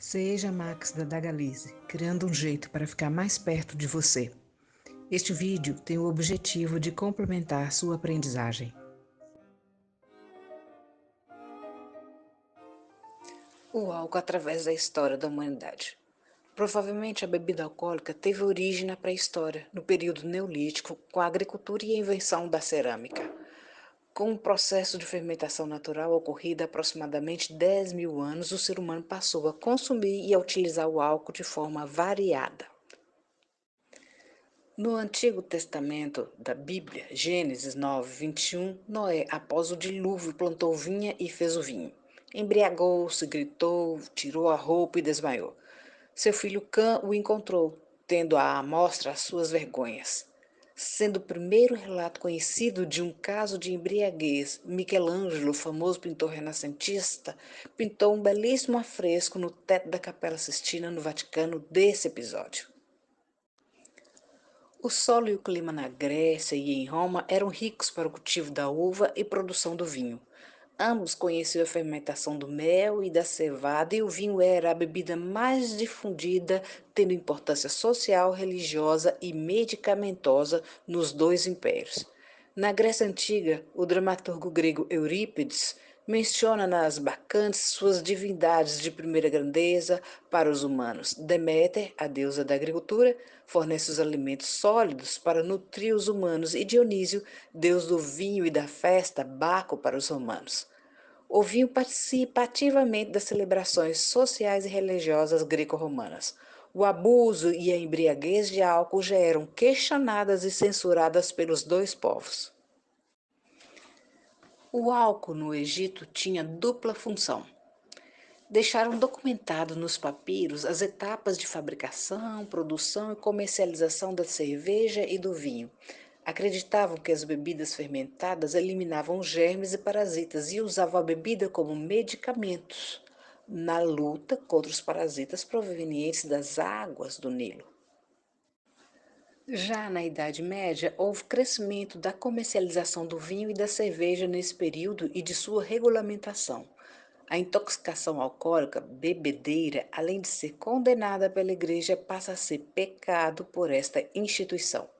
Seja Max da Dagalize, criando um jeito para ficar mais perto de você. Este vídeo tem o objetivo de complementar sua aprendizagem. O álcool através da história da humanidade. Provavelmente a bebida alcoólica teve origem na pré-história, no período neolítico, com a agricultura e a invenção da cerâmica. Com o processo de fermentação natural ocorrido há aproximadamente 10 mil anos, o ser humano passou a consumir e a utilizar o álcool de forma variada. No Antigo Testamento da Bíblia, Gênesis 9, 21, Noé, após o dilúvio, plantou vinha e fez o vinho. Embriagou-se, gritou, tirou a roupa e desmaiou. Seu filho Cã o encontrou, tendo à amostra as suas vergonhas. Sendo o primeiro relato conhecido de um caso de embriaguez, Michelangelo, famoso pintor renascentista, pintou um belíssimo afresco no teto da Capela Sistina, no Vaticano, desse episódio. O solo e o clima na Grécia e em Roma eram ricos para o cultivo da uva e produção do vinho. Ambos conheciam a fermentação do mel e da cevada, e o vinho era a bebida mais difundida, tendo importância social, religiosa e medicamentosa nos dois impérios. Na Grécia Antiga, o dramaturgo grego Eurípides menciona nas Bacantes suas divindades de primeira grandeza para os humanos. Deméter, a deusa da agricultura, fornece os alimentos sólidos para nutrir os humanos, e Dionísio, deus do vinho e da festa, Baco para os romanos. O vinho participa ativamente das celebrações sociais e religiosas greco-romanas. O abuso e a embriaguez de álcool já eram questionadas e censuradas pelos dois povos. O álcool no Egito tinha dupla função. Deixaram documentado nos papiros as etapas de fabricação, produção e comercialização da cerveja e do vinho. Acreditavam que as bebidas fermentadas eliminavam germes e parasitas e usavam a bebida como medicamentos na luta contra os parasitas provenientes das águas do Nilo. Já na Idade Média, houve crescimento da comercialização do vinho e da cerveja nesse período e de sua regulamentação. A intoxicação alcoólica, bebedeira, além de ser condenada pela Igreja, passa a ser pecado por esta instituição.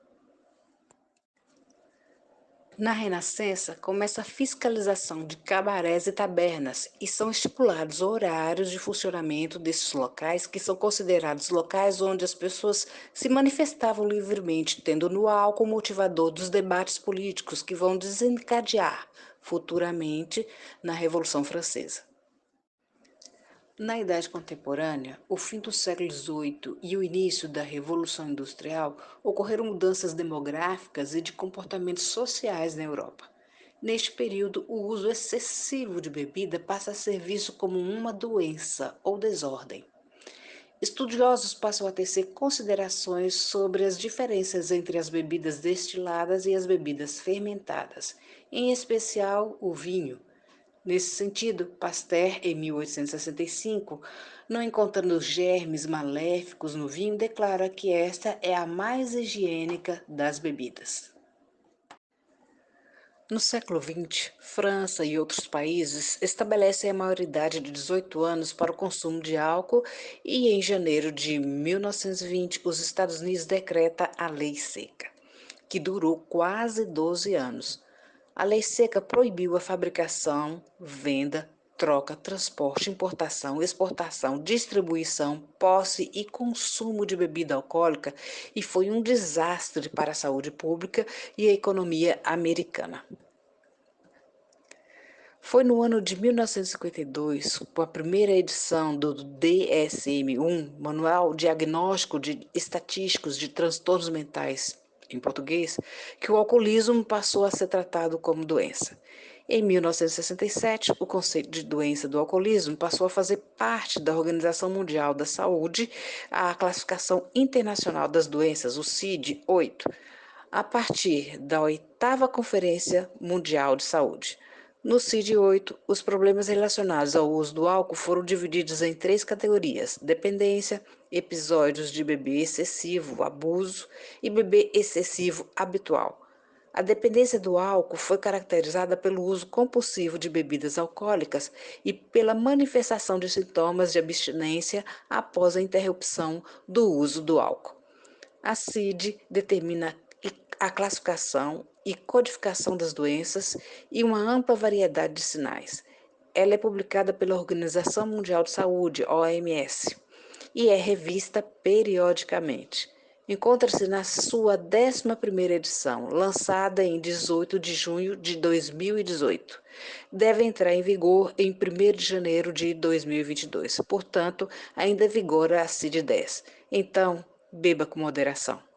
Na Renascença, começa a fiscalização de cabarés e tabernas e são estipulados horários de funcionamento desses locais, que são considerados locais onde as pessoas se manifestavam livremente, tendo no álcool o motivador dos debates políticos que vão desencadear futuramente na Revolução Francesa. Na Idade Contemporânea, o fim do século XVIII e o início da Revolução Industrial, ocorreram mudanças demográficas e de comportamentos sociais na Europa. Neste período, o uso excessivo de bebida passa a ser visto como uma doença ou desordem. Estudiosos passam a tecer considerações sobre as diferenças entre as bebidas destiladas e as bebidas fermentadas, em especial o vinho. Nesse sentido, Pasteur, em 1865, não encontrando germes maléficos no vinho, declara que esta é a mais higiênica das bebidas. No século XX, França e outros países estabelecem a maioridade de 18 anos para o consumo de álcool, e em janeiro de 1920 os Estados Unidos decreta a Lei Seca, que durou quase 12 anos. A Lei Seca proibiu a fabricação, venda, troca, transporte, importação, exportação, distribuição, posse e consumo de bebida alcoólica, e foi um desastre para a saúde pública e a economia americana. Foi no ano de 1952, com a primeira edição do DSM-1, Manual Diagnóstico de Estatísticos de Transtornos Mentais, em português, que o alcoolismo passou a ser tratado como doença. Em 1967, o conceito de doença do alcoolismo passou a fazer parte da Organização Mundial da Saúde, a Classificação Internacional das Doenças, o CID-8, a partir da 8ª Conferência Mundial de Saúde. No CID-8, os problemas relacionados ao uso do álcool foram divididos em 3 categorias: dependência, episódios de beber excessivo, abuso e beber excessivo habitual. A dependência do álcool foi caracterizada pelo uso compulsivo de bebidas alcoólicas e pela manifestação de sintomas de abstinência após a interrupção do uso do álcool. A CID determina a classificação e codificação das doenças e uma ampla variedade de sinais. Ela é publicada pela Organização Mundial de Saúde, OMS, e é revista periodicamente. Encontra-se na sua 11ª edição, lançada em 18 de junho de 2018. Deve entrar em vigor em 1º de janeiro de 2022, portanto, ainda vigora a CID-10. Então, beba com moderação.